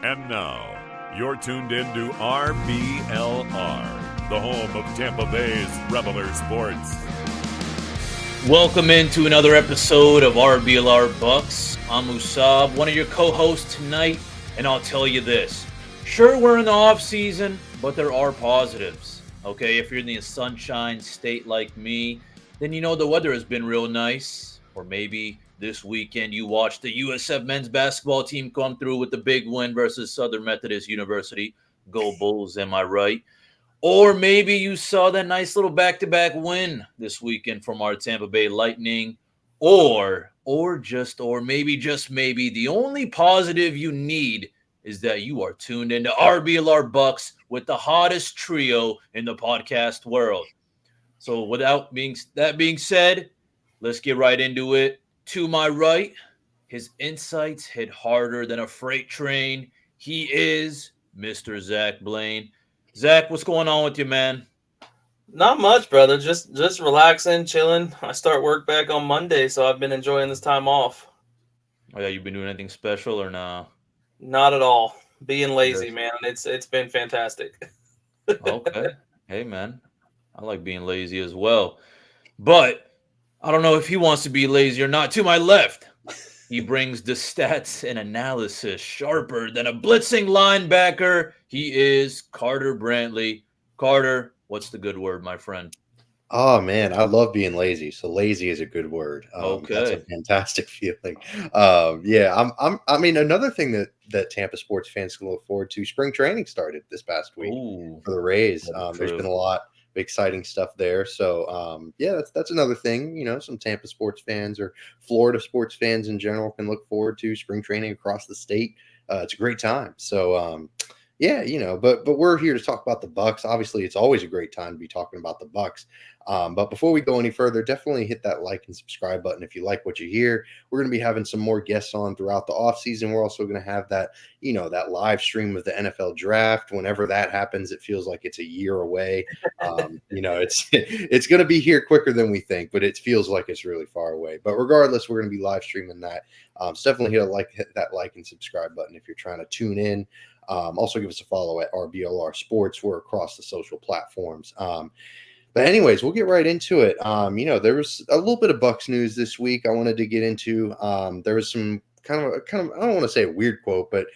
And now, you're tuned in to RBLR, the home of Tampa Bay's RBLR Sports. Welcome into another episode of RBLR Bucs. I'm Musab, one of your co-hosts tonight, and I'll tell you this. Sure, we're in the off season, but there are positives. Okay, if you're in the sunshine state like me, then you know the weather has been real nice. Or maybe this weekend you watched the USF men's basketball team come through with the big win versus Southern Methodist University. Go Bulls, am I right? Or maybe you saw that nice little back-to-back win this weekend from our Tampa Bay Lightning. Or maybe just maybe the only positive you need is that you are tuned into RBLR Bucks with the hottest trio in the podcast world. So that being said, let's get right into it. To my right, his insights hit harder than a freight train. He is Mr. Zach Blaine. Zach, what's going on with you, man? Not much, brother. Just relaxing, chilling. I start work back on Monday, so I've been enjoying this time off. Oh, yeah, you been doing anything special or no? Not at all. Being lazy, Yes. man. It's been fantastic. Okay. Hey, man. I like being lazy as well. But I don't know if he wants to be lazy or not. To my left, he brings the stats and analysis sharper than a blitzing linebacker. He is Carter Brantley. Carter, what's the good word, my friend? Oh man, I love being lazy. So lazy is a good word. That's a Okay. fantastic feeling. Yeah, I mean, another thing that Tampa sports fans can look forward to. Spring training started this past week Ooh, for the Rays. that is There's true. been a lot of exciting stuff there. So yeah, that's another thing. You know, some Tampa sports fans or Florida sports fans in general can look forward to spring training across the state. It's a great time. So yeah, you know, but we're here to talk about the Bucks. Obviously, it's always a great time to be talking about the Bucks. But before we go any further, definitely hit that like and subscribe button if you like what you hear. We're going to be having some more guests on throughout the off season. We're also going to have that, you know, that live stream of the NFL draft. Whenever that happens, it feels like it's a year away. You know, it's going to be here quicker than we think, but it feels like it's really far away. But regardless, we're going to be live streaming that. So definitely hit that like and subscribe button if you're trying to tune in. Also, give us a follow at RBLR Sports. We're across the social platforms. But anyways, we'll get right into it. You know, there was a little bit of Bucks news this week I wanted to get into. There was some kind of I don't want to say a weird quote, but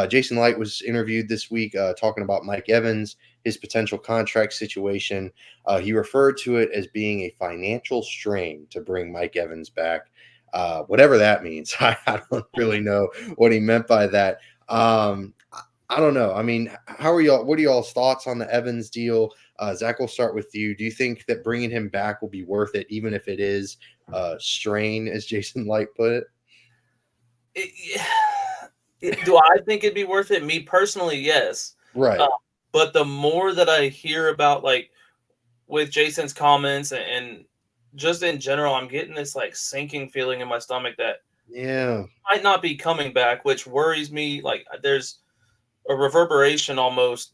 Jason Light was interviewed this week talking about Mike Evans, his potential contract situation. He referred to it as being a financial strain to bring Mike Evans back. Whatever that means. I don't really know what he meant by that. I don't know. I mean, how are y'all? What are y'all's thoughts on the Evans deal? Zach, we'll start with you. Do you think that bringing him back will be worth it, even if it is strain, as Jason Light put it? Do I think it'd be worth it? Me personally, yes. Uh, Right. but the more that I hear about, like, with Jason's comments and just in general, I'm getting this like sinking feeling in my stomach that Yeah. might not be coming back, which worries me. Like, there's a reverberation almost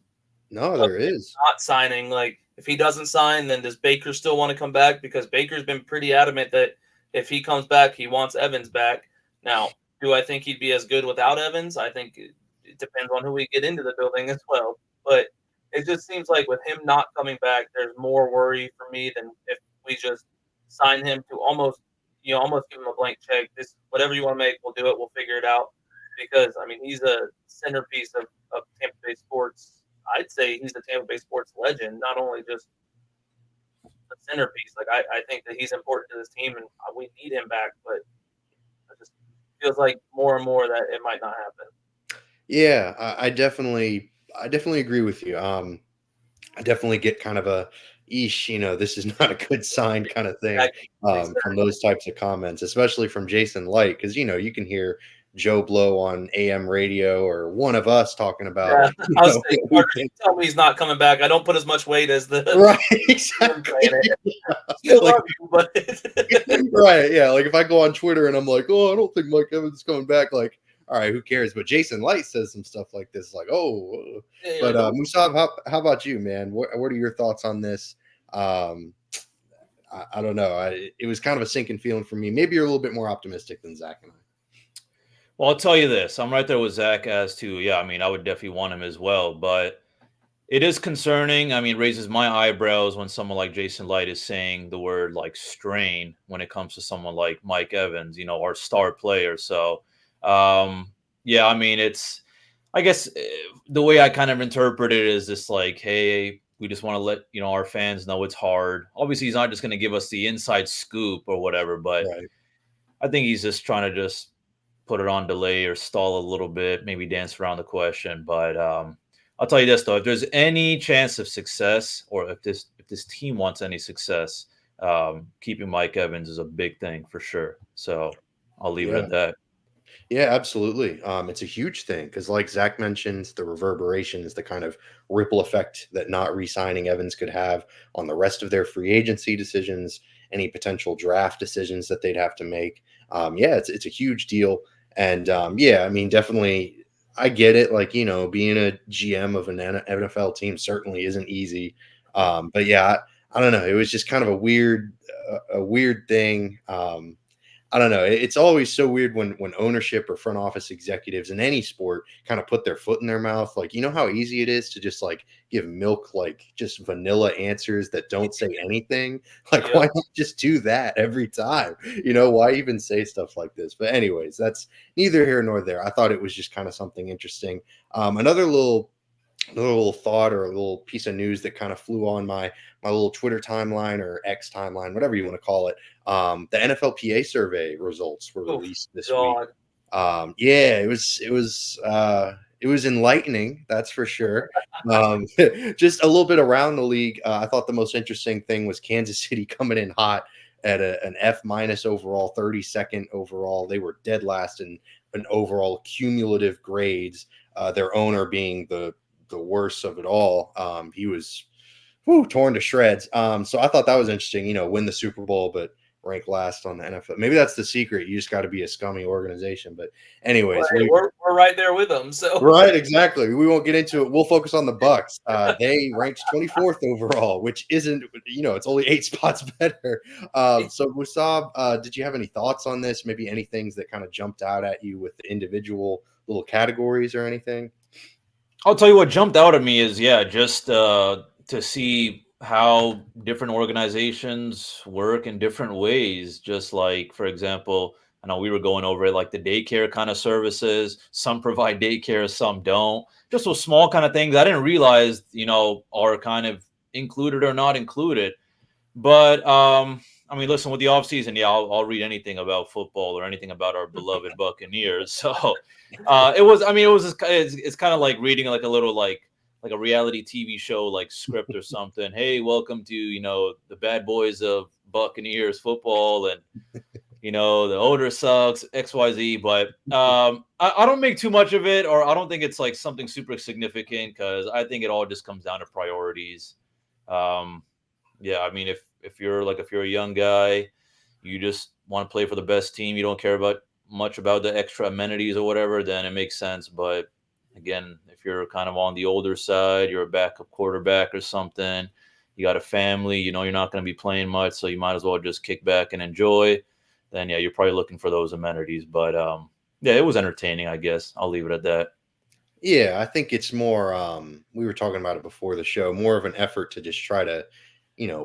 No, of there him is. not signing. Like, if he doesn't sign, then does Baker still want to come back? Because Baker's been pretty adamant that if he comes back, he wants Evans back. Now, do I think he'd be as good without Evans? I think it depends on who we get into the building as well. But it just seems like with him not coming back, there's more worry for me than if we just sign him to almost give him a blank check. This whatever you want to make, we'll do it. We'll figure it out. Because I mean, he's a centerpiece of Tampa Bay sports. I'd say he's the Tampa Bay sports legend, not only just the centerpiece. Like I think that he's important to this team, and we need him back. But it just feels like more and more that it might not happen. Yeah, I definitely agree with you. I definitely get kind of a, eesh, you know, this is not a good sign kind of thing from Exactly. those types of comments, especially from Jason Light, because, you know, you can hear Joe Blow on AM radio or one of us talking about, Yeah, you I was know, saying, Carter, you tell me he's not coming back. I don't put as much weight as the right, him saying exactly. it. Still Like, love you, but right, yeah. Like if I go on Twitter and I'm like, oh, I don't think Mike Evans is coming back, like, all right, who cares? But Jason Light says some stuff like this, like, oh, yeah, but like, oh, Musab, how about you, man? What are your thoughts on this? Um, I don't know. It was kind of a sinking feeling for me. Maybe you're a little bit more optimistic than Zach and I. Well, I'll tell you this. I'm right there with Zach as to, yeah, I mean, I would definitely want him as well. But it is concerning. I mean, it raises my eyebrows when someone like Jason Light is saying the word like strain when it comes to someone like Mike Evans, our star player. So, yeah, I mean, I guess the way I kind of interpret it is just like, hey, we just want to let, our fans know it's hard. Obviously, he's not just going to give us the inside scoop or whatever, but Right. I think he's just trying to just put it on delay or stall a little bit, maybe dance around the question. But I'll tell you this though, if there's any chance of success, or if this team wants any success, keeping Mike Evans is a big thing for sure. So I'll leave it Yeah. at that. Yeah, absolutely. It's a huge thing because, like Zach mentioned, the reverberations, the kind of ripple effect that not re-signing Evans could have on the rest of their free agency decisions, any potential draft decisions that they'd have to make. Yeah, it's a huge deal, and yeah, I mean, definitely, I get it. Like being a GM of an NFL team certainly isn't easy. But yeah, I don't know. It was just kind of a weird thing. I don't know. It's always so weird when ownership or front office executives in any sport kind of put their foot in their mouth. Like, how easy it is to just like give milk, like just vanilla answers that don't say anything. Like, Yep. why not just do that every time? Why even say stuff like this? But anyways, that's neither here nor there. I thought it was just kind of something interesting. Another little thought or a little piece of news that kind of flew on my little Twitter timeline or X timeline, whatever you want to call it. The NFLPA survey results were Oh, released this week. God. Yeah, it was enlightening, that's for sure. Just a little bit around the league. I thought the most interesting thing was Kansas City coming in hot at an F- overall, 32nd overall. They were dead last in an overall cumulative grades. Their owner being the worst of it all. He was torn to shreds. So I thought that was interesting. Win the Super Bowl, but rank last on the NFL. Maybe that's the secret. You just got to be a scummy organization. But anyways, We're right there with them. So right, exactly. We won't get into it. We'll focus on the Bucs. They ranked 24th overall, which isn't, it's only 8 spots better. So Musab, did you have any thoughts on this? Maybe any things that kind of jumped out at you with the individual little categories or anything? I'll tell you what jumped out at me is, yeah, just to see how different organizations work in different ways. Just like, for example, I know we were going over it, like the daycare kind of services. Some provide daycare, some don't. Just those small kind of things I didn't realize, are kind of included or not included. But I mean, listen, with the offseason, yeah, I'll read anything about football or anything about our beloved Buccaneers. So it was, I mean, it was just, it's kind of like reading like a little like a reality TV show, like script or something. Hey, welcome to the bad boys of Buccaneers football, and the owner sucks, XYZ. But I don't make too much of it, or I don't think it's like something super significant, because I think it all just comes down to priorities. Um, yeah, I mean, if you're a young guy, you just want to play for the best team, you don't care about much about the extra amenities or whatever, then it makes sense. But again, if you're kind of on the older side, you're a backup quarterback or something, you got a family, you're not going to be playing much, so you might as well just kick back and enjoy. Then yeah, you're probably looking for those amenities. But yeah, it was entertaining, I guess. I'll leave it at that. Yeah, I think it's more we were talking about it before the show, more of an effort to just try to,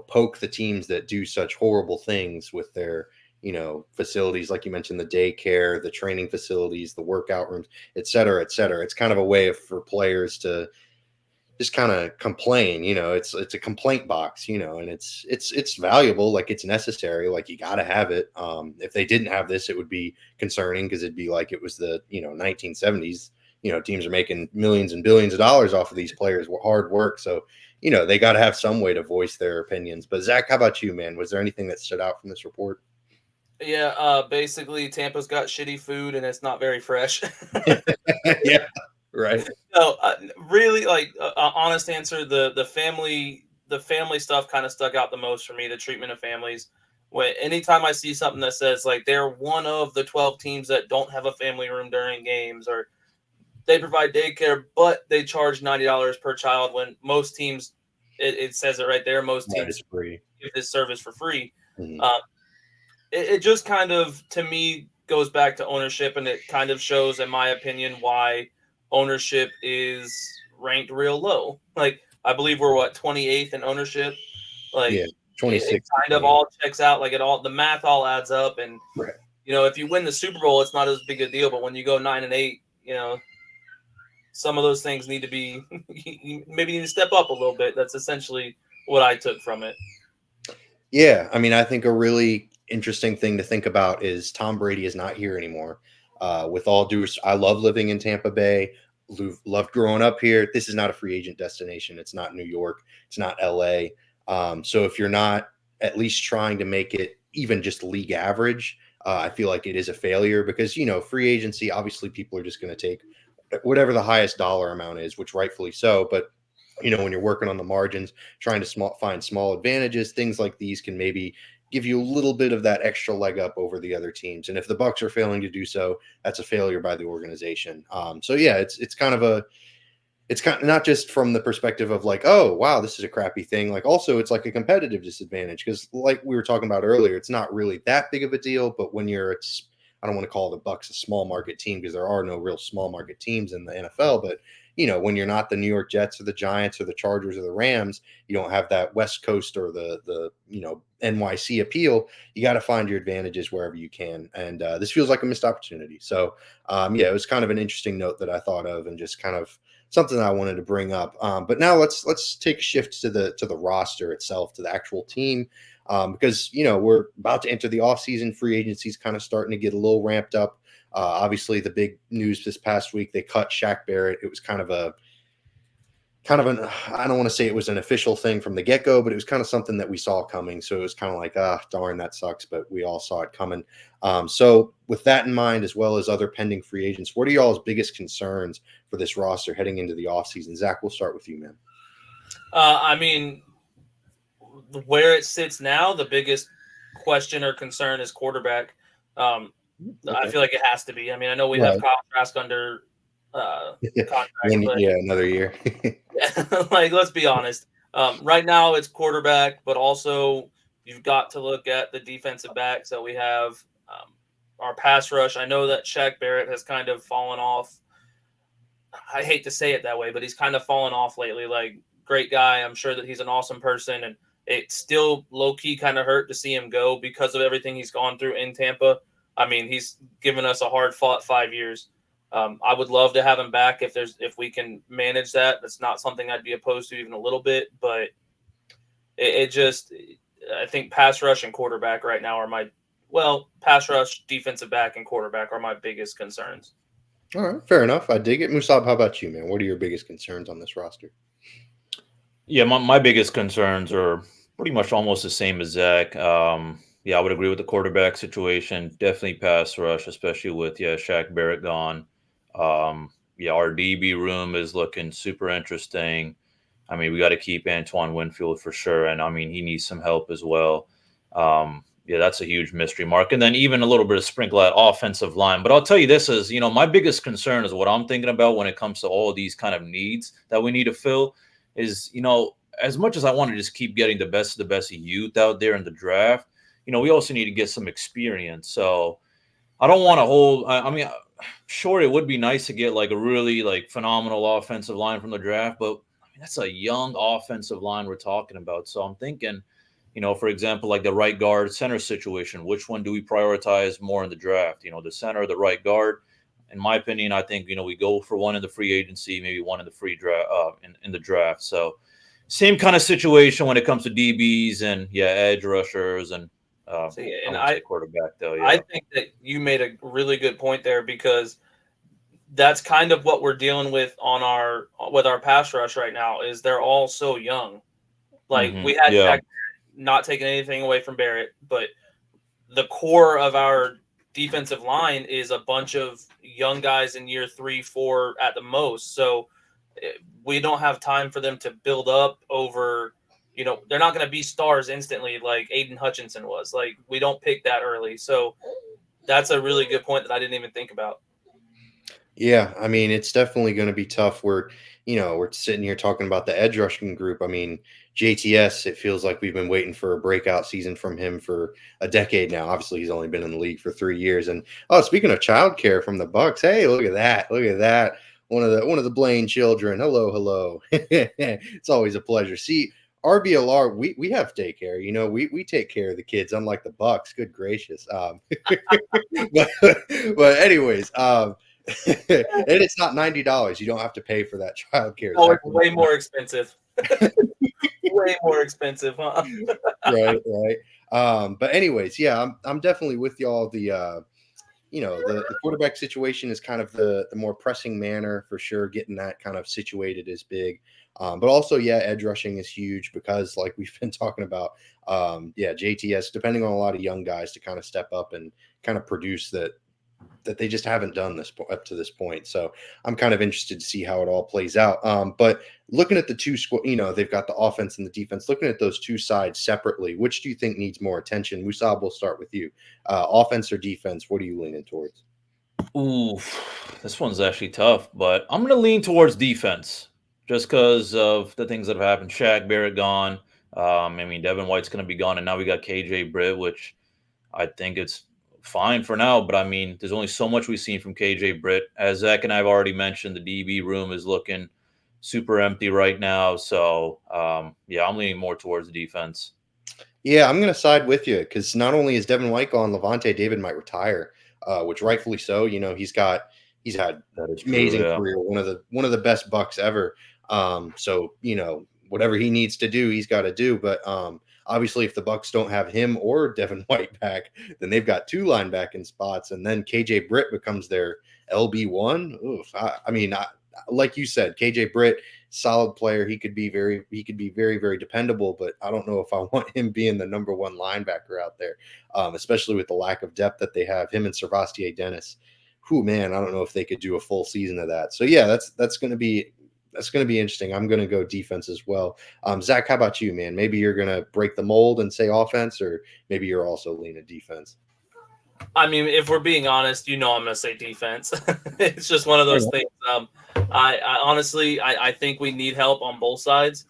poke the teams that do such horrible things with their, facilities, like you mentioned, the daycare, the training facilities, the workout rooms, et cetera, et cetera. It's kind of a way for players to just kind of complain. It's a complaint box, and it's valuable, like it's necessary, like you got to have it. If they didn't have this, it would be concerning, because it'd be like it was the 1970s. Teams are making millions and billions of dollars off of these players' hard work, so they got to have some way to voice their opinions. But Zach, how about you, man? Was there anything that stood out from this report? yeah, basically Tampa's got shitty food and it's not very fresh. Yeah, right. No, really, like honest answer, the family stuff kind of stuck out the most for me. The treatment of families. When anytime I see something that says like they're one of the 12 teams that don't have a family room during games, or they provide daycare but they charge $90 per child, when most teams, it says it right there, most Right, it's teams free. give this service for free. Mhm. It just kind of, to me, goes back to ownership, and it kind of shows, in my opinion, why ownership is ranked real low. Like, I believe we're 28th in ownership. Like, Yeah, it 26. kind of all checks out. Like, the math all adds up. And, Right. if you win the Super Bowl, it's not as big a deal. But when you go 9-8, some of those things need to be, you maybe need to step up a little bit. That's essentially what I took from it. Yeah, I mean, I think a really interesting thing to think about is Tom Brady is not here anymore. With all due, I love living in Tampa Bay. Loved growing up here. This is not a free agent destination. It's not New York. It's not LA. So if you're not at least trying to make it even just league average, I feel like it is a failure because free agency. Obviously, people are just going to take whatever the highest dollar amount is, which rightfully so. But when you're working on the margins, trying to find small advantages, things like these can maybe give you a little bit of that extra leg up over the other teams. And if the Bucs are failing to do so, that's a failure by the organization. So yeah, it's kind of not just from the perspective of like, oh wow, this is a crappy thing. Like also it's like a competitive disadvantage because like we were talking about earlier, it's not really that big of a deal. But when I don't want to call the Bucs a small market team because there are no real small market teams in the NFL, but when you're not the New York Jets or the Giants or the Chargers or the Rams, you don't have that West Coast or the NYC appeal. You got to find your advantages wherever you can. And this feels like a missed opportunity. So yeah, it was kind of an interesting note that I thought of and just kind of something that I wanted to bring up. But now let's take a shift to the roster itself, to the actual team. Because we're about to enter the offseason. Free agency is kind of starting to get a little ramped up. Obviously, the big news this past week, they cut Shaq Barrett. It was kind of an I don't want to say it was an official thing from the get-go, but it was kind of something that we saw coming. So it was kind of like, darn, that sucks, but we all saw it coming. So with that in mind, as well as other pending free agents, what are y'all's biggest concerns for this roster heading into the offseason? Zach, we'll start with you, man. I mean, where it sits now, the biggest question or concern is quarterback. Okay. I feel like it has to be. I mean, I know we have Kyle Trask under contract, but another year. like, let's be honest. Right now, it's quarterback, but also you've got to look at the defensive backs that we have. Our pass rush. I know that Shaq Barrett has kind of fallen off. I hate to say it that way, but he's kind of fallen off lately. Like, great guy. I'm sure that he's an awesome person, and it still low-key kind of hurt to see him go because of everything he's gone through in Tampa. I mean, he's given us a hard-fought 5 years. I would love to have him back if we can manage that. That's not something I'd be opposed to even a little bit, but I think pass rush and quarterback right now are pass rush, defensive back, and quarterback are my biggest concerns. All right, fair enough. I dig it. Musab, how about you, man? What are your biggest concerns on this roster? Yeah, my biggest concerns are pretty much almost the same as Zach. Yeah, I would agree with the quarterback situation. Definitely pass rush, especially with Shaq Barrett gone. Our DB room is looking super interesting. I mean, we got to keep Antoine Winfield for sure, and I mean he needs some help as well. That's a huge mystery mark, and then even a little bit of sprinkle at offensive line. But I'll tell you, this is my biggest concern is what I'm thinking about when it comes to all these kind of needs that we need to fill. Is as much as I want to just keep getting the best of youth out there in the draft, we also need to get some experience. So I don't want to hold. I mean, sure, it would be nice to get like a really phenomenal offensive line from the draft, but I mean that's a young offensive line we're talking about. So I'm thinking, for example, like the right guard center situation, which one do we prioritize more in the draft? The center or the right guard? In my opinion, I think we go for one in the free agency, maybe one in the free draft in the draft. So same kind of situation when it comes to DBs and edge rushers and quarterback though. Yeah, I think that you made a really good point there because that's kind of what we're dealing with with our pass rush right now. Is they're all so young. Like we had Jack, not taking anything away from Barrett, but the core of our defensive line is a bunch of young guys in year 3, 4 at the most. So we don't have time for them to build up over, they're not going to be stars instantly like Aiden Hutchinson was. Like, we don't pick that early. So that's a really good point that I didn't even think about. Yeah, I mean, it's definitely going to be tough. We're sitting here talking about the edge rushing group. I mean, JTS, it feels like we've been waiting for a breakout season from him for a decade now. Obviously, he's only been in the league for 3 years. And speaking of childcare from the Bucs, hey, look at that. Look at that. One of the Blaine children. Hello. It's always a pleasure. See, RBLR, we have daycare. We take care of the kids, unlike the Bucs. Good gracious. But anyways, and it's not $90. You don't have to pay for that childcare. Oh, it's way more expensive. Way more expensive, huh? Right. But anyways, yeah, I'm definitely with y'all. The quarterback situation is kind of the more pressing manner for sure. Getting that kind of situated is big. But also, yeah, edge rushing is huge because, like we've been talking about, JTS, depending on a lot of young guys to kind of step up and kind of produce that they just haven't done this up to this point. So I'm kind of interested to see how it all plays out. But looking at the two they've got the offense and the defense. Looking at those two sides separately, which do you think needs more attention? Musab, we'll start with you. Offense or defense? What are you leaning towards? Ooh, this one's actually tough, but I'm going to lean towards defense just because of the things that have happened. Shaq Barrett gone. Devin White's going to be gone, and now we got KJ Britt, which I think it's fine for now. But there's only so much we've seen from KJ Britt. As Zach and I have already mentioned, the DB room is looking super empty right now. So, I'm leaning more towards the defense. Yeah, I'm going to side with you because not only is Devin White gone, Levante David might retire, which rightfully so. He's had amazing career, one of the best Bucs ever. So whatever he needs to do, he's got to do. But obviously, if the Bucs don't have him or Devin White back, then they've got two linebacking spots, and then KJ Britt becomes their LB1. Oof. Like you said, KJ Britt, solid player. He could be very, very dependable, but I don't know if I want him being the number one linebacker out there, especially with the lack of depth that they have. Him and Servastier Dennis. Whew, man, I don't know if they could do a full season of that. So yeah, that's going to be interesting. I'm going to go defense as well. Zach, how about you, man? Maybe you're going to break the mold and say offense, or maybe you're also leaning defense. If we're being honest, I'm going to say defense. It's just one of those things. I honestly think we need help on both sides,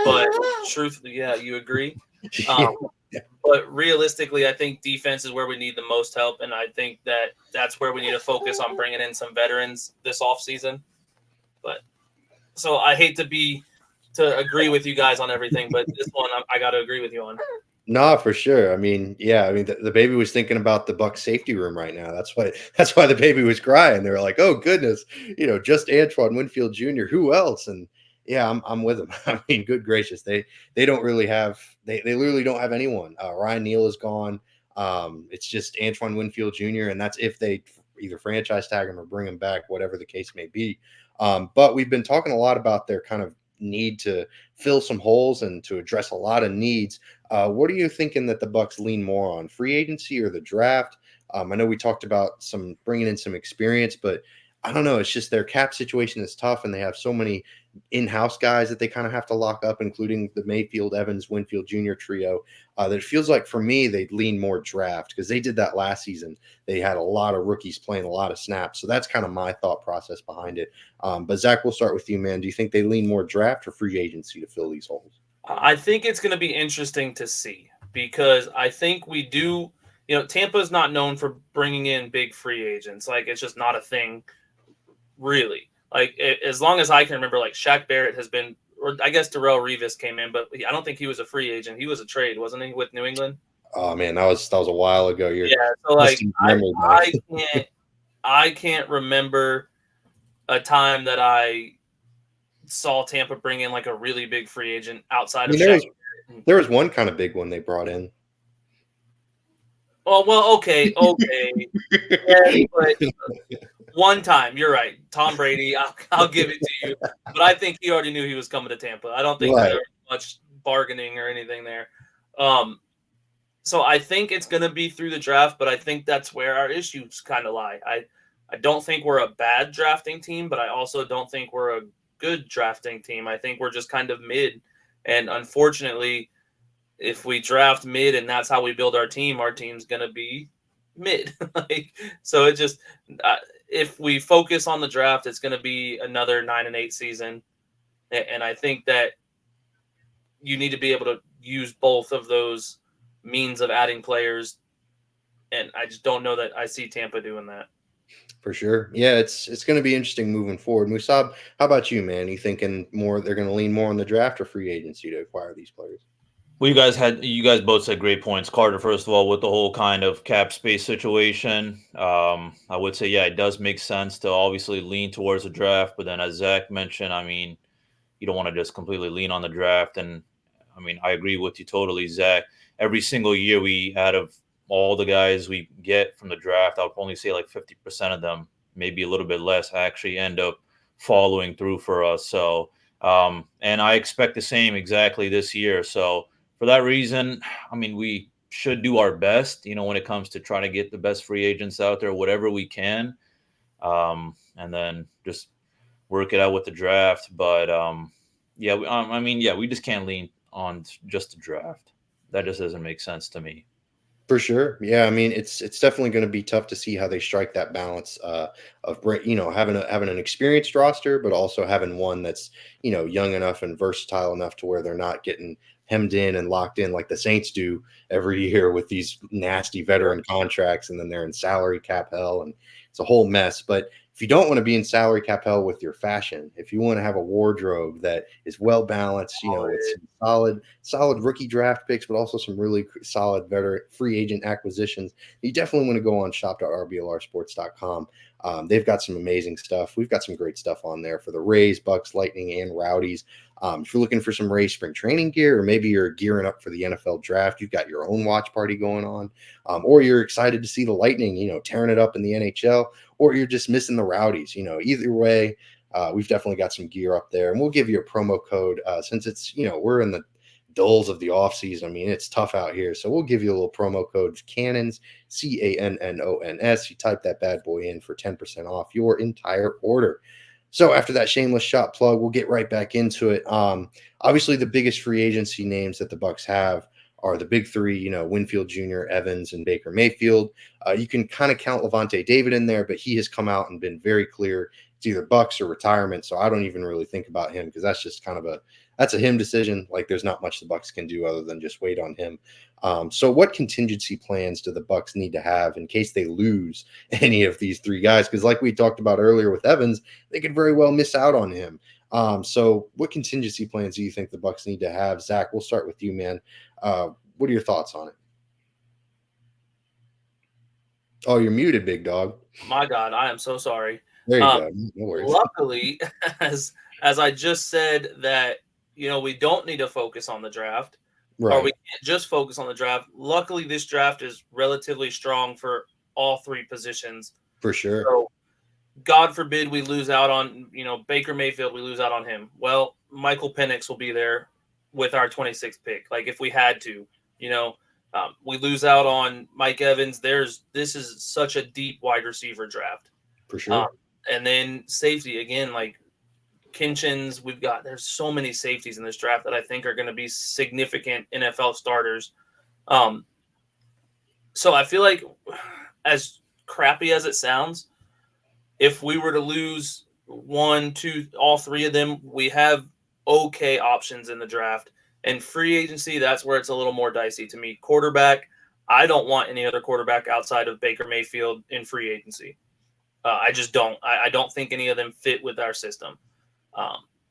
but truthfully, yeah, you agree. But realistically, I think defense is where we need the most help, and I think that's where we need to focus on bringing in some veterans this offseason. But so I hate to agree with you guys on everything, but this one I got to agree with you on. No, for sure. The baby was thinking about the Bucs safety room right now. That's why the baby was crying. They were like, "Oh goodness, just Antoine Winfield Jr. Who else?" And yeah, I'm with them. Good gracious, they don't really have they literally don't have anyone. Ryan Neal is gone. It's just Antoine Winfield Jr. and that's if they either franchise tag him or bring him back, whatever the case may be. But we've been talking a lot about their kind of need to fill some holes and to address a lot of needs. What are you thinking that the Bucs lean more on, free agency or the draft? I know we talked about some bringing in some experience, but I don't know. It's just their cap situation is tough, and they have so many in-house guys that they kind of have to lock up, including the Mayfield, Evans, Winfield Jr. trio. That it feels like for me they'd lean more draft because they did that last season. They had a lot of rookies playing a lot of snaps, so that's kind of my thought process behind it. But Zach, we'll start with you, man. Do you think they lean more draft or free agency to fill these holes? I think it's going to be interesting to see because I think we do. Tampa's not known for bringing in big free agents. Like it's just not a thing, really. Like as long as I can remember, like Shaq Barrett has been, or I guess Darrelle Revis came in, but I don't think he was a free agent. He was a trade, wasn't he, with New England? Oh man, that was a while ago. So like I can't remember a time that I saw Tampa bring in like a really big free agent outside of Shaq. There was one kind of big one they brought in. Oh well, okay. Yeah, but one time, you're right. Tom Brady, I'll give it to you. But I think he already knew he was coming to Tampa. I don't think there was much bargaining or anything there. So I think it's going to be through the draft, but I think that's where our issues kind of lie. I don't think we're a bad drafting team, but I also don't think we're a good drafting team. I think we're just kind of mid. And unfortunately, if we draft mid and that's how we build our team's going to be mid. So it just if we focus on the draft, it's going to be another 9-8 season. And I think that you need to be able to use both of those means of adding players. And I just don't know that I see Tampa doing that. For sure. Yeah, it's going to be interesting moving forward. Musab, how about you, man? You thinking more they're going to lean more on the draft or free agency to acquire these players? Well, you guys both said great points. Carter, first of all, with the whole kind of cap space situation, I would say, yeah, it does make sense to obviously lean towards the draft. But then, as Zach mentioned, I mean, you don't want to just completely lean on the draft. And I mean, I agree with you totally, Zach. Every single year, out of all the guys we get from the draft, I'll only say like 50% of them, maybe a little bit less, actually end up following through for us. So, and I expect the same exactly this year. So, for that reason, I mean, we should do our best, when it comes to trying to get the best free agents out there, whatever we can, and then just work it out with the draft. But yeah, I mean, yeah, we just can't lean on just the draft. That just doesn't make sense to me. For sure. Yeah, I mean, it's definitely going to be tough to see how they strike that balance of having an experienced roster, but also having one that's young enough and versatile enough to where they're not getting hemmed in and locked in like the Saints do every year with these nasty veteran contracts, and then they're in salary cap hell, and it's a whole mess. But if you don't want to be in salary cap hell with your fashion, if you want to have a wardrobe that is well balanced, with some solid rookie draft picks, but also some really solid veteran free agent acquisitions, you definitely want to go on shop.rblrsports.com. They've got some amazing stuff. We've got some great stuff on there for the Rays, Bucs, Lightning, and Rowdies. If you're looking for some Rays spring training gear, or maybe you're gearing up for the NFL draft, you've got your own watch party going on, or you're excited to see the Lightning, tearing it up in the NHL, or you're just missing the Rowdies. Either way, we've definitely got some gear up there, and we'll give you a promo code since it's, we're in the dulls of the off season. I mean, it's tough out here. So we'll give you a little promo code, Cannons, CANNONS. You type that bad boy in for 10% off your entire order. So after that shameless shot plug, we'll get right back into it. Obviously, the biggest free agency names that the Bucs have are the big three, Winfield Jr., Evans, and Baker Mayfield. You can kind of count Levante David in there, but he has come out and been very clear. It's either Bucs or retirement. So I don't even really think about him, because that's just kind of that's a him decision. Like, there's not much the Bucs can do other than just wait on him. So what contingency plans do the Bucs need to have in case they lose any of these three guys? Because like we talked about earlier with Evans, they could very well miss out on him. So what contingency plans do you think the Bucs need to have? Zach, we'll start with you, man. What are your thoughts on it? Oh, you're muted, big dog. My God, I am so sorry. There you go. No worries. Luckily, as I just said, that we don't need to focus on the draft, or we can't just focus on the draft. Luckily, this draft is relatively strong for all three positions. For sure. So, God forbid we lose out on, Baker Mayfield, we lose out on him. Well, Michael Penix will be there with our 26th pick. Like, if we had to, we lose out on Mike Evans. This is such a deep wide receiver draft. For sure. And then safety, again, like Kinchins, there's so many safeties in this draft that I think are going to be significant NFL starters. So I feel like, as crappy as it sounds, if we were to lose one, two, all three of them, we have okay options in the draft. And free agency, that's where it's a little more dicey to me. Quarterback, I don't want any other quarterback outside of Baker Mayfield in free agency. I just don't. I don't think any of them fit with our system.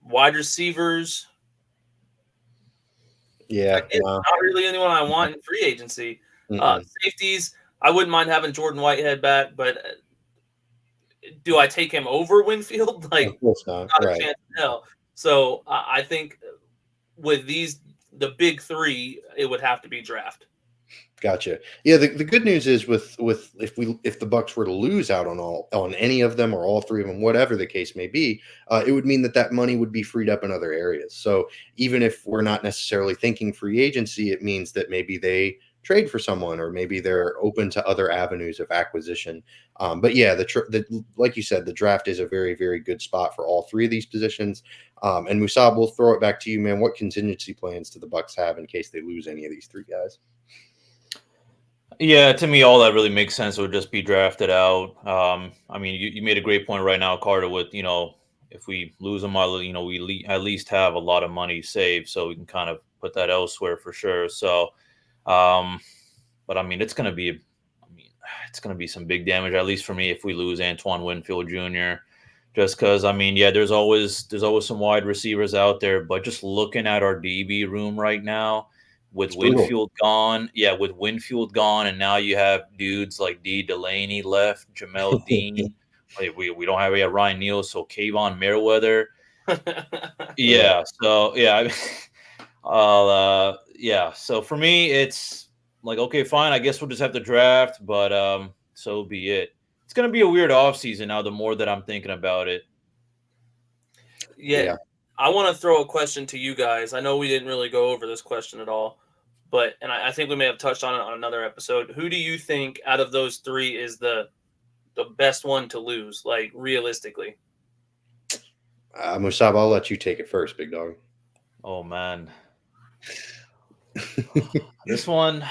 Wide receivers, not really anyone I want in free agency. Safeties, I wouldn't mind having Jordan Whitehead back, but do I take him over Winfield? Like, of course not. Not a chance in hell. So I think with the big three, it would have to be draft. Gotcha. Yeah, the good news is with if the Bucs were to lose out on any of them or all three of them, whatever the case may be, it would mean that money would be freed up in other areas. So even if we're not necessarily thinking free agency, it means that maybe they trade for someone, or maybe they're open to other avenues of acquisition. But yeah, like you said, the draft is a very, very good spot for all three of these positions. And Musab, we'll throw it back to you, man. What contingency plans do the Bucs have in case they lose any of these three guys? Yeah, to me, all that really makes sense. It would just be drafted out. I mean, you made a great point right now, Carter, with, if we lose him, we at least have a lot of money saved, so we can kind of put that elsewhere for sure. So, but I mean, it's gonna be some big damage, at least for me, if we lose Antoine Winfield Jr. Just because, I mean, yeah, there's always some wide receivers out there, but just looking at our DB room right now, with It's brutal. Winfield gone, and now you have dudes like D. Delaney left, Jamel Dean. We don't have Ryan Neal, so Kayvon Merriweather. Yeah. So yeah, yeah. So for me, it's like, okay, fine. I guess we'll just have to draft, but so be it. It's gonna be a weird offseason now. The more that I'm thinking about it. Yeah. I want to throw a question to you guys. I know we didn't really go over this question at all, but I think we may have touched on it on another episode. Who do you think out of those three is the best one to lose, like realistically? Musab, I'll let you take it first, big dog. Oh man, this one.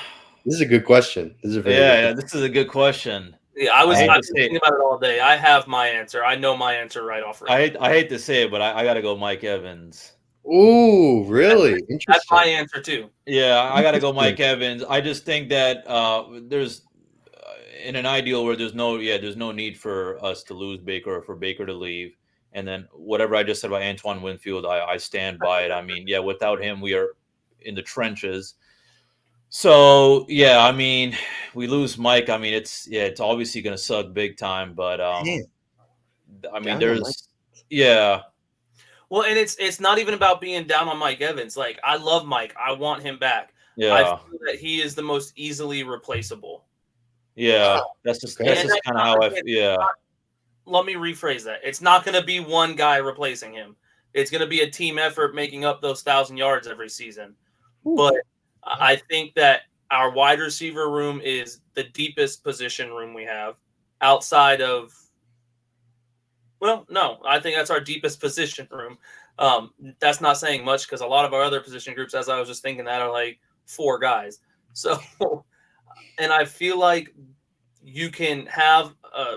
This is a good question. This is a very good This is a good question. Yeah, I was I hate to thinking about it all day. I have my answer. I know my answer right off. I hate to say it, but I got to go Mike Evans. Ooh, really? Interesting. That's my answer too. Yeah, I got to go Mike Evans. I just think that there's in an ideal where there's no need for us to lose Baker or for Baker to leave. And then whatever I just said about Antoine Winfield, I stand by it. I mean, yeah, without him, we are in the trenches. So yeah, I mean, we lose Mike. I mean, it's obviously going to suck big time. But I mean, yeah. Well, and it's not even about being down on Mike Evans. Like, I love Mike. I want him back. Yeah, I feel that he is the most easily replaceable. Yeah, that's just kind of how I feel. Yeah. Let me rephrase that. It's not going to be one guy replacing him. It's going to be a team effort making up those 1,000 yards every season. Ooh. But I think that our wide receiver room is the deepest position room we have outside of. Well, no, I think that's our deepest position room. That's not saying much because a lot of our other position groups, as I was just thinking, that are like 4 guys. So, and I feel like you can have a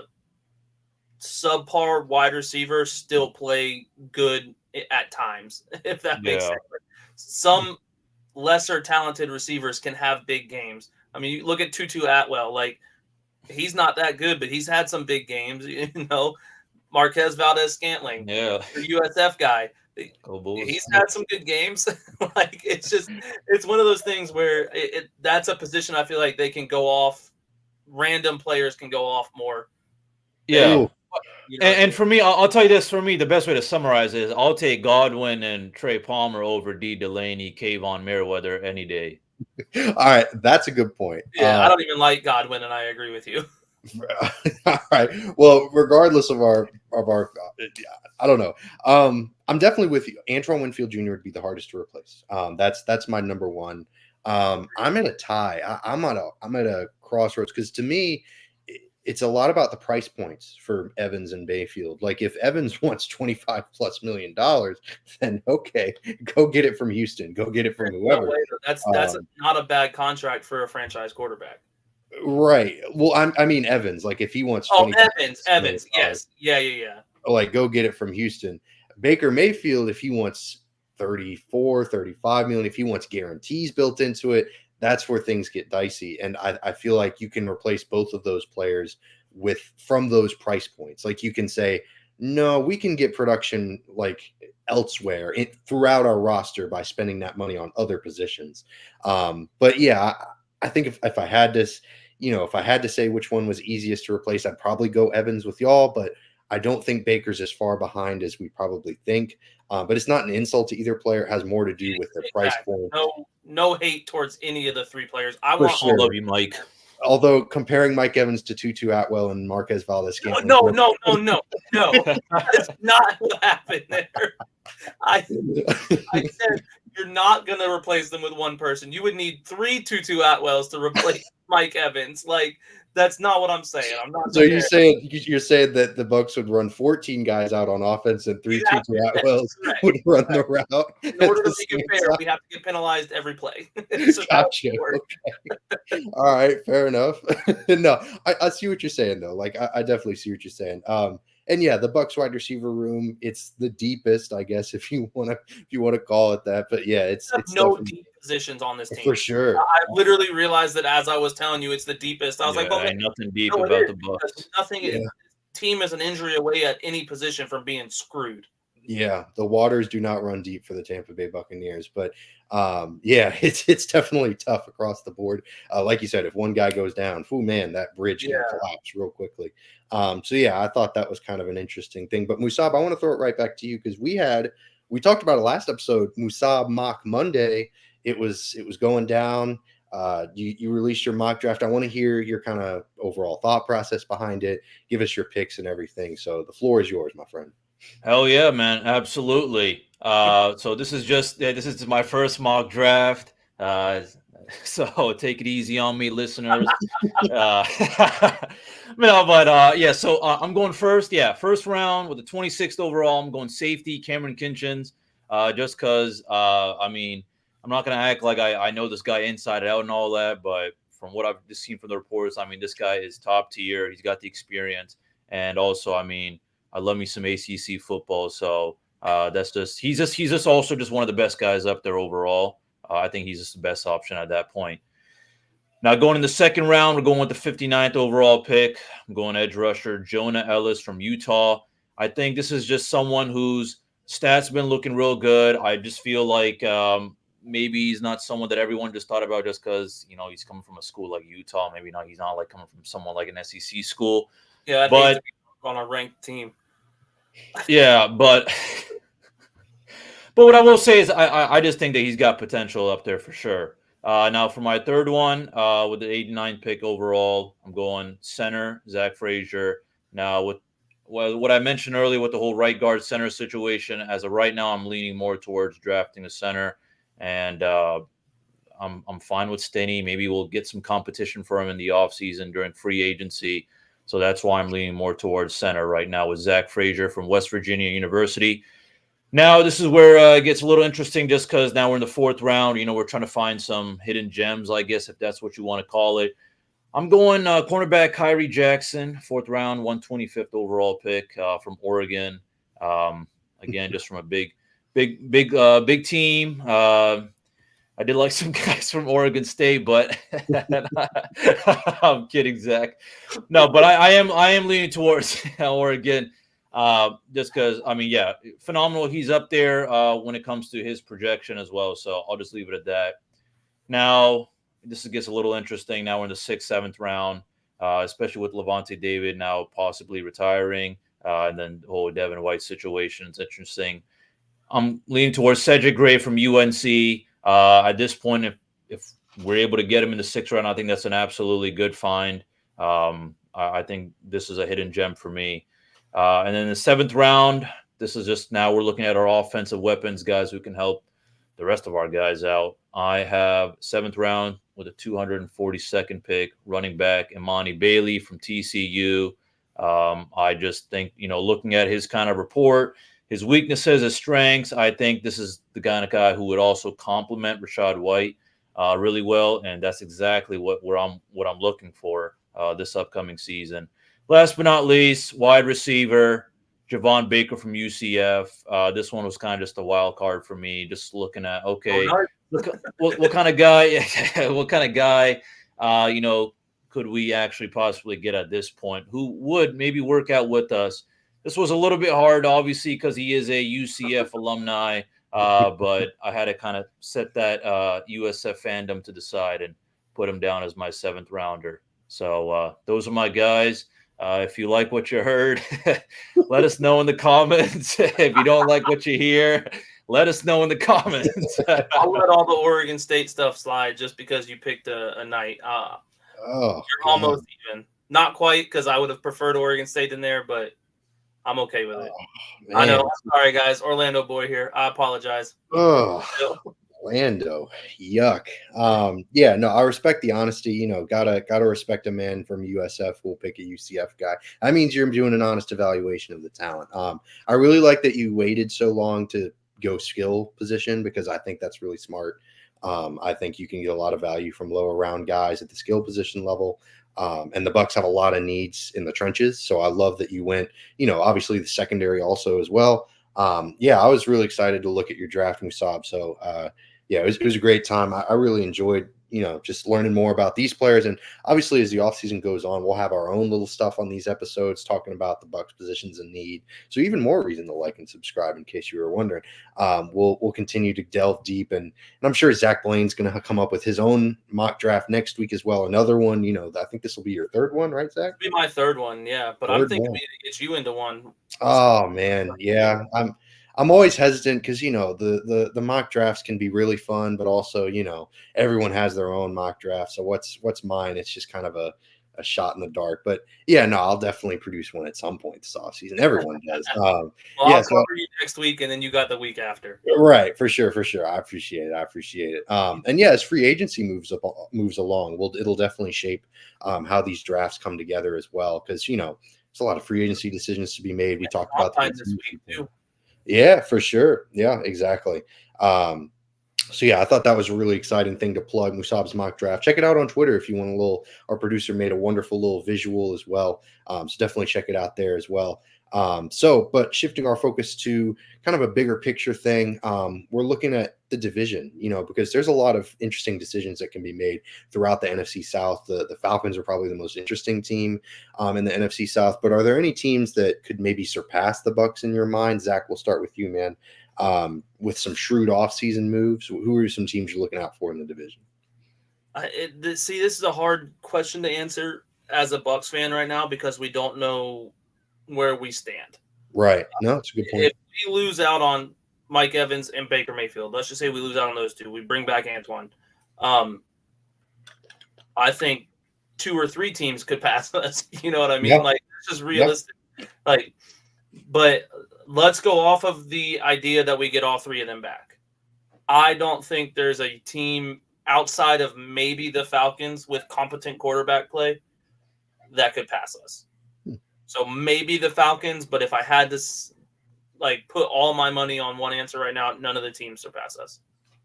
subpar wide receiver still play good at times, if that makes sense. Some lesser talented receivers can have big games. I mean, you look at Tutu Atwell, like he's not that good, but he's had some big games, Marquez Valdez-Scantling, the USF guy. He's had some good games. Like it's one of those things where that's a position I feel like they can go off. Random players can go off more. Yeah. And for me, I'll tell you this. For me, the best way to summarize it is I'll take Godwin and Trey Palmer over D. Delaney, Kayvon Merriweather any day. All right. That's a good point. Yeah, I don't even like Godwin, and I agree with you. All right. Well, regardless of our, I don't know. I'm definitely with you. Antoine Winfield Jr. would be the hardest to replace. That's my number one. I'm in a tie. I'm at a crossroads because to me, it's a lot about the price points for Evans and Bayfield. Like if Evans wants $25+ million, then okay, go get it from Houston. Go get it from whoever. That's not a bad contract for a franchise quarterback. Right. Well, I mean Evans. Like if he wants. Evans. Yes. Yeah. Like go get it from Houston. Baker Mayfield, if he wants 34, 35 million, if he wants guarantees built into it, that's where things get dicey. And I feel like you can replace both of those players from those price points. Like you can say, no, we can get production like elsewhere throughout our roster by spending that money on other positions. But yeah, I think if I had this, if I had to say which one was easiest to replace, I'd probably go Evans with y'all, but I don't think Baker's as far behind as we probably think. But it's not an insult to either player. It has more to do with their price point. No hate towards any of the 3 players. I love you, Mike. Although comparing Mike Evans to Tutu Atwell and Marquez Valdez-Scantling. No. That's not what happened there. I said you're not going to replace them with one person. You would need 3 Tutu Atwells to replace Mike Evans. Like, that's not what I'm saying. I'm not. So you're saying that the Bucs would run 14 guys out on offense and 3 Tutu Atwells would run the route. In order to make it fair, we have to get penalized every play. So Gotcha. Okay. All right, fair enough. No, I see what you're saying though. Like I definitely see what you're saying. And yeah, the Bucs wide receiver room, it's the deepest, I guess, if you want to call it that. But yeah, it's no deep positions on this team for sure. I literally realized that as I was telling you, it's the deepest. I was like, well, ain't nothing deep about the Bucs. Nothing. Yeah. Team is an injury away at any position from being screwed. Yeah, the waters do not run deep for the Tampa Bay Buccaneers, but yeah, it's definitely tough across the board. Like you said, if one guy goes down, man, that bridge can collapse real quickly. So yeah, I thought that was kind of an interesting thing. But Musab, I want to throw it right back to you because we talked about it last episode. Musab Mock Monday. It was going down. You released your mock draft. I want to hear your kind of overall thought process behind it. Give us your picks and everything. So the floor is yours, my friend. Hell yeah, man. Absolutely. So this is my first mock draft. So take it easy on me, listeners. Yeah, so I'm going first. Yeah, first round with the 26th overall. I'm going safety, Cameron Kinchins, just because, I'm not going to act like I know this guy inside out and all that, but from what I've just seen from the reports, this guy is top tier. He's got the experience. And also, I love me some ACC football. So he's just also just one of the best guys up there overall. I think he's just the best option at that point. Now, going in the second round, we're going with the 59th overall pick. I'm going edge rusher Jonah Ellis from Utah. I think this is just someone whose stats been looking real good. I just feel like maybe he's not someone that everyone just thought about just because, he's coming from a school like Utah. Maybe not. He's not like coming from someone like an SEC school. Yeah, but on a ranked team. Yeah, but what I will say is I just think that he's got potential up there for sure. Now for my third one, with the 89th pick overall, I'm going center, Zach Frazier. Now with what I mentioned earlier with the whole right guard center situation, as of right now, I'm leaning more towards drafting a center, and I'm fine with Stinney. Maybe we'll get some competition for him in the offseason during free agency. So that's why I'm leaning more towards center right now with Zach Frazier from West Virginia University. Now, this is where it gets a little interesting just because now we're in the fourth round. We're trying to find some hidden gems, I guess, if that's what you want to call it. I'm going cornerback Kyrie Jackson, fourth round, 125th overall pick from Oregon. Again, just from a big team. I did like some guys from Oregon State, but I'm kidding, Zach. No, but I am leaning towards Oregon. Just because, phenomenal. He's up there when it comes to his projection as well. So I'll just leave it at that. Now, this gets a little interesting. Now we're in the 6th, 7th round, especially with Levante David now possibly retiring, and then the whole Devin White situation is interesting. I'm leaning towards Cedric Gray from UNC. At this point, if we're able to get him in the 6th round, I think that's an absolutely good find. I think this is a hidden gem for me. And then the 7th round, this is just now we're looking at our offensive weapons, guys who can help the rest of our guys out. I have 7th round with a 242nd pick, running back Imani Bailey from TCU. I just think, looking at his kind of report, his weaknesses, his strengths, I think this is the kind of guy who would also complement Rachaad White really well, and that's exactly what I'm looking for this upcoming season. Last but not least, wide receiver Javon Baker from UCF. This one was kind of just a wild card for me. Just looking at what kind of guy, what kind of guy, could we actually possibly get at this point? Who would maybe work out with us? This was a little bit hard, obviously, because he is a UCF alumni, but I had to kind of set that USF fandom to the side and put him down as my 7th rounder. So those are my guys. If you like what you heard, let us know in the comments. If you don't like what you hear, let us know in the comments. I'll let all the Oregon State stuff slide just because you picked a night. You're almost even. Not quite, because I would have preferred Oregon State in there, but I'm okay with it. I know. I'm sorry, guys. Orlando boy here. I apologize. Oh, Orlando, yuck. Yeah, no, I respect the honesty. Gotta respect a man from USF who will pick a UCF guy. That means you're doing an honest evaluation of the talent. I really like that you waited so long to go skill position because I think that's really smart. I think you can get a lot of value from lower round guys at the skill position level. And the Bucs have a lot of needs in the trenches, so I love that you went. Obviously the secondary also as well. Yeah, I was really excited to look at your draft Musab. So yeah, it was a great time. I really enjoyed, just learning more about these players. And obviously, as the offseason goes on, we'll have our own little stuff on these episodes talking about the Bucs positions in need. So even more reason to like and subscribe in case you were wondering. We'll continue to delve deep. And I'm sure Zach Blaine's going to come up with his own mock draft next week as well. Another one, I think this will be your third one, right, Zach? It'll be my third one, yeah. But I'm thinking maybe to get you into one. Oh man, yeah. I'm always hesitant because the mock drafts can be really fun, but also everyone has their own mock draft. So what's mine? It's just kind of a shot in the dark. But yeah, no, I'll definitely produce one at some point this offseason. Everyone does. Well, yeah, I'll cover you next week, and then you got the week after. Right, for sure. I appreciate it. And yeah, as free agency moves along, it'll definitely shape how these drafts come together as well. Because there's a lot of free agency decisions to be made. We talked about this week too. Yeah, for sure. Yeah, exactly. So yeah, I thought that was a really exciting thing to plug Musab's mock draft. Check it out on Twitter if you want our producer made a wonderful little visual as well. So definitely check it out there as well. But shifting our focus to kind of a bigger picture thing, we're looking at the division, because there's a lot of interesting decisions that can be made throughout the NFC South. The Falcons are probably the most interesting team in the NFC South, but are there any teams that could maybe surpass the Bucs in your mind? Zach, we'll start with you, man. With some shrewd offseason moves, who are some teams you're looking out for in the division? This is a hard question to answer as a Bucs fan right now because we don't know where we stand. Right. No, it's a good point. If we lose out on Mike Evans and Baker Mayfield, let's just say we lose out on those two, we bring back Antoine. I think 2 or 3 teams could pass us. You know what I mean? Yeah. Like, it's just realistic. Yeah. But let's go off of the idea that we get all 3 of them back. I don't think there's a team outside of maybe the Falcons with competent quarterback play that could pass us. So maybe the Falcons, but if I had to put all my money on one answer right now, none of the teams surpass us.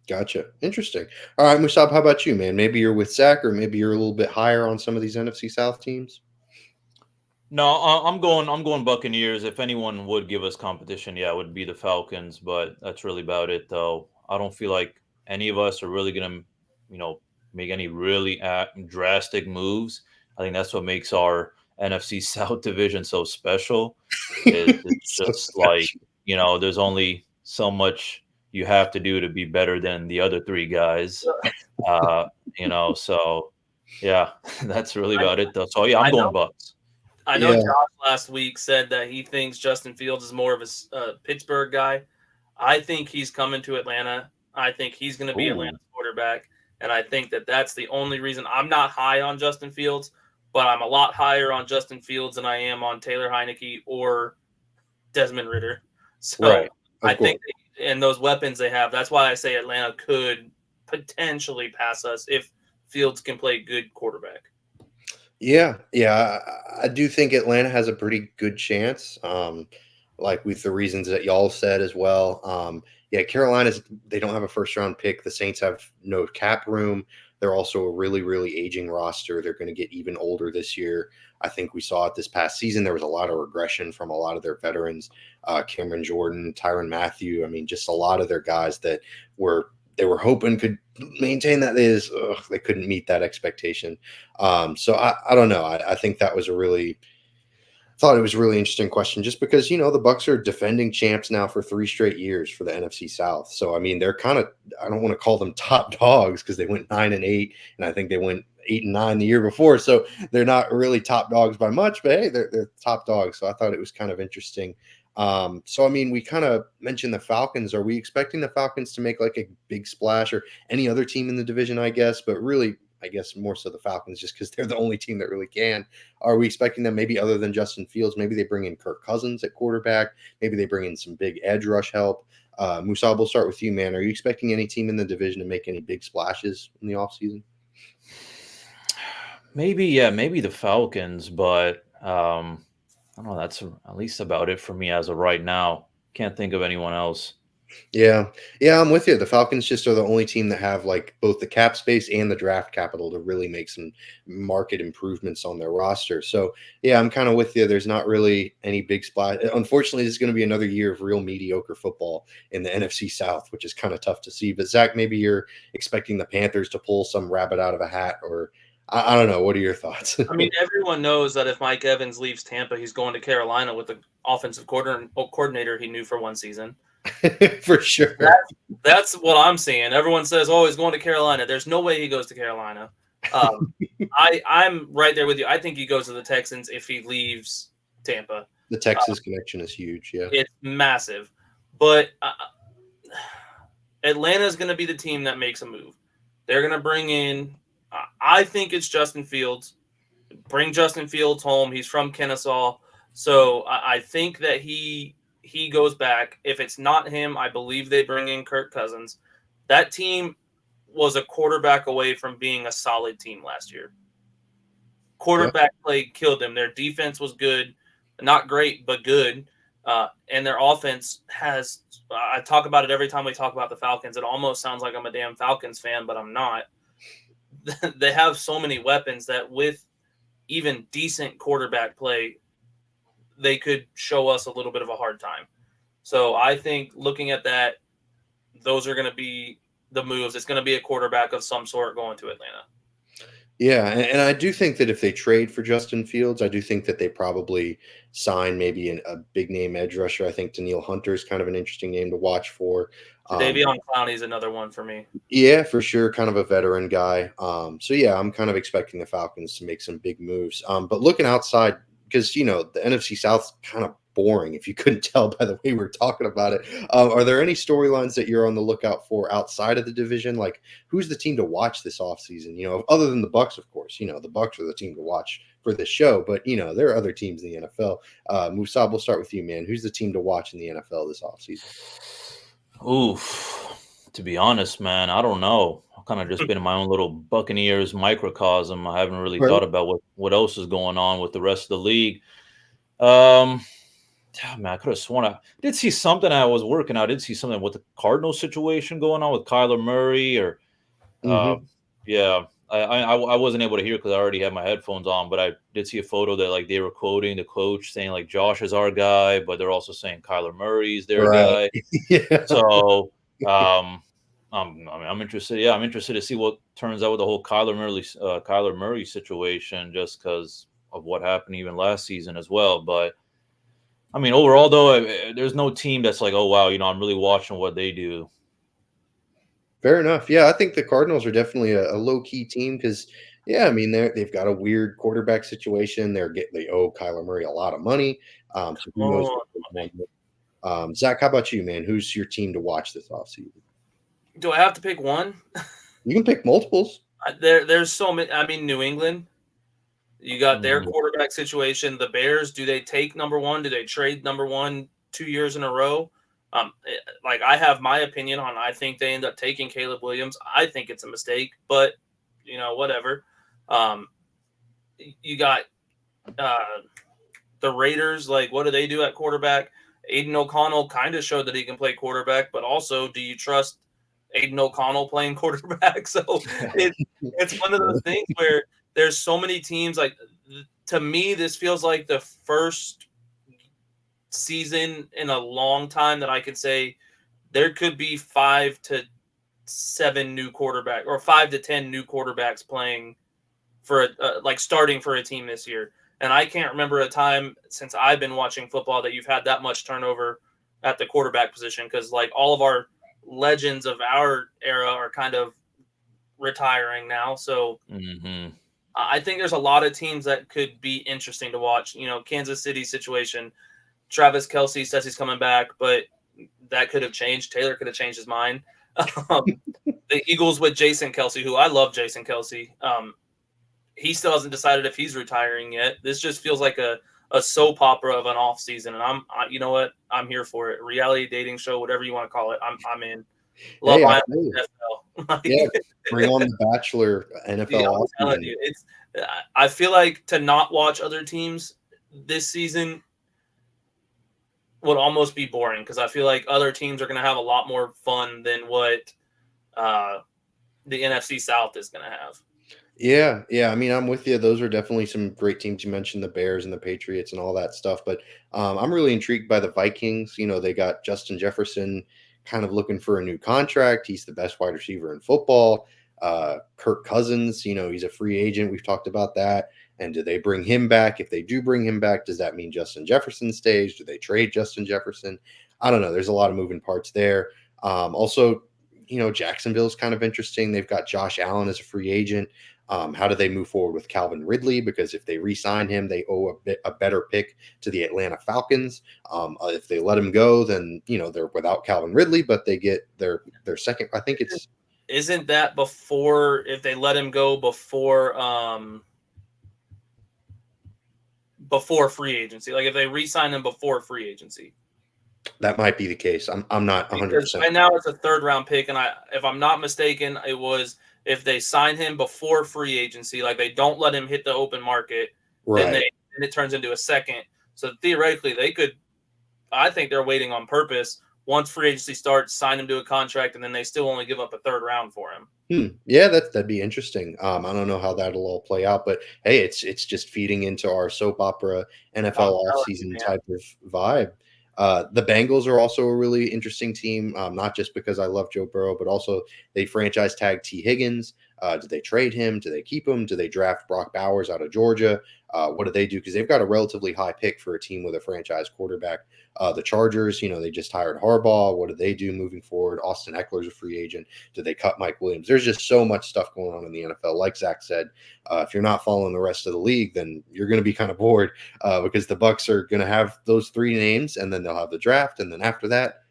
Gotcha. Interesting. All right, Musab, how about you, man? Maybe you're with Zach, or maybe you're a little bit higher on some of these NFC South teams. No, I'm going Buccaneers. If anyone would give us competition, yeah, it would be the Falcons, but that's really about it, though. I don't feel like any of us are really going to, make any really drastic moves. I think that's what makes our NFC South division so special. It's So just special. there's only so much you have to do to be better than the other 3 guys. So yeah, that's really about it, though. So yeah, I'm going Bucs. I know Josh last week said that he thinks Justin Fields is more of a Pittsburgh guy. I think he's coming to Atlanta. I think he's going to be Atlanta's quarterback. And I think that that's the only reason I'm not high on Justin Fields, but I'm a lot higher on Justin Fields than I am on Taylor Heineke or Desmond Ridder. So I think in those weapons they have, that's why I say Atlanta could potentially pass us if Fields can play good quarterback. Yeah. I do think Atlanta has a pretty good chance, with the reasons that y'all said as well. Carolina's, they don't have a first-round pick. The Saints have no cap room. They're also a really, really aging roster. They're going to get even older this year. I think we saw it this past season. There was a lot of regression from a lot of their veterans, Cameron Jordan, Tyrann Mathieu. I mean, just a lot of their guys that they were hoping could maintain that. They couldn't meet that expectation. So I don't know. I think that was thought it was a really interesting question just because, the Bucs are defending champs now for 3 straight years for the NFC South. So, I mean, they're kind of, I don't want to call them top dogs because they went 9-8 and I think they went 8-9 the year before. So they're not really top dogs by much, but hey, they're top dogs. So I thought it was kind of interesting. So, I mean, we kind of mentioned the Falcons. Are we expecting the Falcons to make like a big splash or any other team in the division, I guess? But really, I guess more so the Falcons, just because they're the only team that really can. Are we expecting them, maybe other than Justin Fields, maybe they bring in Kirk Cousins at quarterback, maybe they bring in some big edge rush help? Musab, we'll start with you, man. Are you expecting any team in the division to make any big splashes in the offseason? Maybe the Falcons, but I don't know. That's at least about it for me as of right now. Can't think of anyone else. Yeah. Yeah, I'm with you. The Falcons just are the only team that have like both the cap space and the draft capital to really make some market improvements on their roster. So, yeah, I'm kind of with you. There's not really any big splash. Unfortunately, this is going to be another year of real mediocre football in the NFC South, which is kind of tough to see. But Zach, maybe you're expecting the Panthers to pull some rabbit out of a hat, or I don't know. What are your thoughts? I mean, everyone knows that if Mike Evans leaves Tampa, he's going to Carolina with the offensive coordinator he knew for one season. For sure. That's what I'm seeing. Everyone says, "Oh, he's going to Carolina." There's no way he goes to Carolina. I'm right there with you. I think he goes to the Texans if he leaves Tampa. The Texas connection is huge. Yeah, it's massive. But Atlanta's going to be the team that makes a move. They're going to bring in. I think it's Justin Fields. Bring Justin Fields home. He's from Kennesaw, so I think that he goes back. If it's not him, I believe they bring in Kirk Cousins. That team was a quarterback away from being a solid team last year. Quarterback play killed them. Their defense was good, not great, but good. And their offense has I talk about it every time we talk about the Falcons. It almost sounds like I'm a damn Falcons fan, but I'm not. They have so many weapons that with even decent quarterback play, they could show us a little bit of a hard time. So I think looking at that, those are going to be the moves. It's going to be a quarterback of some sort going to Atlanta. Yeah, and I do think that if they trade for Justin Fields, I do think that they probably sign maybe a big name edge rusher. I think Danielle Hunter is kind of an interesting name to watch for. Davion Clowney is another one for me. Yeah, for sure. Kind of a veteran guy. So yeah, I'm kind of expecting the Falcons to make some big moves. But looking outside, because the NFC South's kind of boring, if you couldn't tell by the way we're talking about it. Are there any storylines that you're on the lookout for outside of the division? Like, who's the team to watch this offseason? Other than the Bucs, of course. The Bucs are the team to watch for this show, but there are other teams in the NFL. Musab, we'll start with you, man. Who's the team to watch in the NFL this offseason? Oof. To be honest, man, I don't know. I've kind of just been in my own little Buccaneers microcosm. I haven't really thought about what else is going on with the rest of the league. Man, I could have sworn I did see something. I was working out. I did see something with the Cardinals situation going on with Kyler Murray, or yeah. I wasn't able to hear because I already had my headphones on, but I did see a photo that like they were quoting the coach saying like Josh is our guy, but they're also saying Kyler Murray's their guy. Yeah. So I'm interested. Yeah, I'm interested to see what turns out with the whole Kyler Murray situation, just because of what happened even last season as well. But I mean, overall, though, there's no team that's like, oh, wow, I'm really watching what they do. Fair enough. Yeah, I think the Cardinals are definitely a low-key team because, yeah, I mean, they've got a weird quarterback situation. They owe Kyler Murray a lot of money. So who knows what Zach, how about you, man? Who's your team to watch this offseason? Do I have to pick one? You can pick multiples. There's so many. I mean, New England. You got their quarterback situation. The Bears, do they take number one? Do they trade number one 2 years in a row? I have my opinion on. I think they end up taking Caleb Williams. I think it's a mistake, but whatever. You got the Raiders. Like, what do they do at quarterback? Aiden O'Connell kind of showed that he can play quarterback, but also, do you trust Aiden O'Connell playing quarterback? So it's one of those things where there's so many teams. Like, to me, this feels like the first season in a long time that I could say there could be 5 to 7 new quarterbacks or 5 to 10 new quarterbacks playing for starting for a team this year. And I can't remember a time since I've been watching football that you've had that much turnover at the quarterback position, because like all of our legends of our era are kind of retiring now. So I think there's a lot of teams that could be interesting to watch. Kansas City situation. Travis Kelce says he's coming back, but that could have changed. Taylor could have changed his mind. the Eagles with Jason Kelsey, who I love Jason Kelsey. He still hasn't decided if he's retiring yet. This just feels like a soap opera of an off season, and you know what? I'm here for it. Reality dating show, whatever you want to call it. I'm in. Love Hey, my NFL. Yeah, bring on the Bachelor NFL. Yeah, I'm telling you, I feel like to not watch other teams this season would almost be boring because I feel like other teams are going to have a lot more fun than what the NFC South is going to have. Yeah. I mean, I'm with you. Those are definitely some great teams. You mentioned the Bears and the Patriots and all that stuff, but I'm really intrigued by the Vikings. You know, they got Justin Jefferson kind of looking for a new contract. He's the best wide receiver in football. Kirk Cousins, you know, he's a free agent. We've talked about that. And do they bring him back? If they do bring him back, does that mean Justin Jefferson stays? Do they trade Justin Jefferson? I don't know. There's a lot of moving parts there. Also, you know, Jacksonville's kind of interesting. They've got Josh Allen as a free agent. How do they move forward with Calvin Ridley? Because if they re-sign him, they owe a better pick to the Atlanta Falcons. If they let him go, then, you know, they're without Calvin Ridley, but they get their second. I think it's. Isn't that before, if they let him go before free agency? Like if they re-sign him before free agency. That might be the case. I'm not 100%. Right now it's a third round pick, and if I'm not mistaken, it was if they sign him before free agency, like they don't let him hit the open market, Right. then it turns into a second. So theoretically, they could. I think they're waiting on purpose. Once free agency starts, sign him to a contract, and then they still only give up a third round for him. Yeah, that'd be interesting. I don't know how that'll all play out, but hey, it's just feeding into our soap opera NFL offseason type of vibe. The Bengals are also a really interesting team, not just because I love Joe Burrow, but also they franchise tag T. Higgins. Do they trade him? Do they keep him? Do they draft Brock Bowers out of Georgia? What do they do? Because they've got a relatively high pick for a team with a franchise quarterback. The Chargers, you know, they just hired Harbaugh. What do they do moving forward? Austin Eckler's a free agent. Do they cut Mike Williams? There's just so much stuff going on in the NFL. Like Zach said, if you're not following the rest of the league, then you're going to be kind of bored because the Bucs are going to have those three names, and then they'll have the draft, and then after that,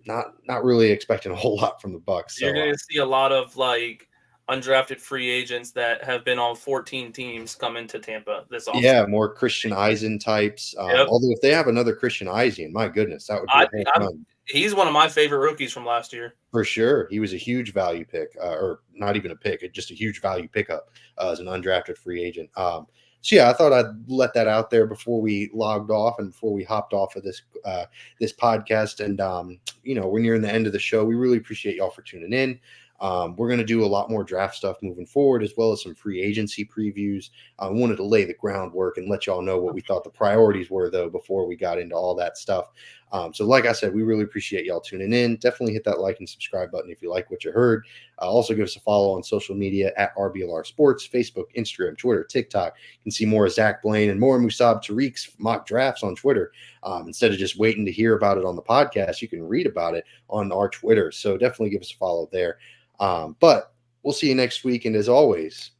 not really expecting a whole lot from the Bucs. So, you're going to see a lot of like undrafted free agents that have been on 14 teams come into Tampa this offseason. Yeah, more Christian Eisen types. Yep. Although if they have another Christian Eisen, my goodness, that would be a whole fun. He's one of my favorite rookies from last year. For sure. He was a huge value pick, or not even a pick, just a huge value pickup as an undrafted free agent. So, yeah, I thought I'd let that out there before we logged off and before we hopped off of this podcast. And, you know, we're nearing the end of the show. We really appreciate y'all for tuning in. We're going to do a lot more draft stuff moving forward, as well as some free agency previews. I wanted to lay the groundwork and let y'all know what we thought the priorities were, though, before we got into all that stuff. So like I said, we really appreciate y'all tuning in. Definitely hit that like and subscribe button if you like what you heard. Also give us a follow on social media at RBLR Sports, Facebook, Instagram, Twitter, TikTok. You can see more of Zach Blaine and more Musab Tariq's mock drafts on Twitter. Instead of just waiting to hear about it on the podcast, you can read about it on our Twitter. So definitely give us a follow there. But we'll see you next week. And as always,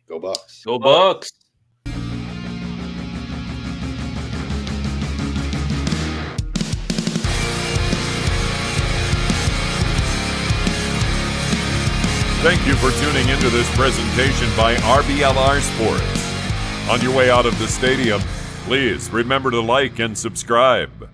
go Bucs. Go Bucs. Thank you for tuning into this presentation by RBLR Sports. On your way out of the stadium, please remember to like and subscribe.